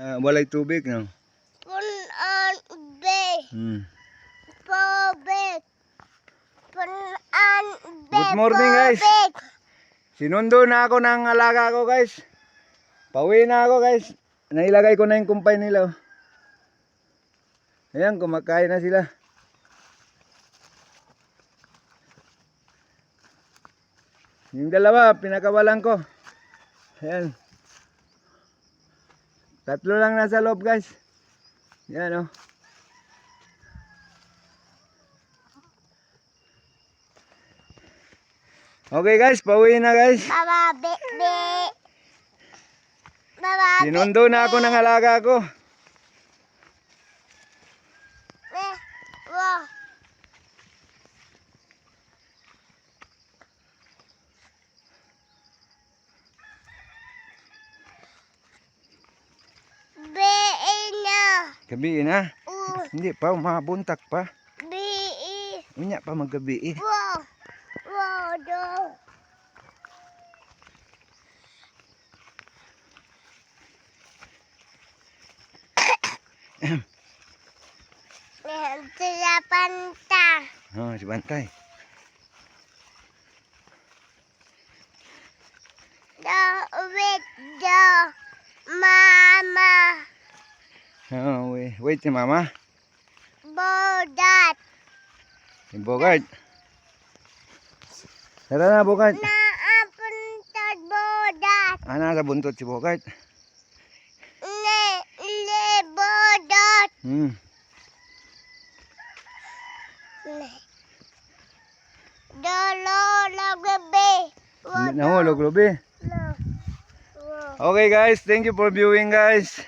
Walay tubig, no? Punan be. Pobek. Punan be. Good morning, guys. Sinundo na ako ng alaga ko, guys. Pauwi na ako, guys. Nailagay ko na yung kumpay nila. Ayan, kumakain na sila. Yung dalawa, pinakawalan ko. Ayan. Tatlo lang nasa loob, guys. Ayan, oh. Okay, guys, pauwi na, guys. Baba be. Baba be. Sinundo na ako ng alaga ko. Wow. Be na. Gabi na. Hindi pa, mabuntak pa. Be. Unya pa maggabi. Wow. Wow, do. Sila panta. Oh, si Bantay. With the mama. Oh, wait si mama. Bodat. Si Bogart. Tara na, Bogart. Naapuntad bodat. Nasa buntot si Bogart. Le bodat. Dolo lagabi. Nahulog, Ruby. Okay, guys. Thank you for viewing, guys.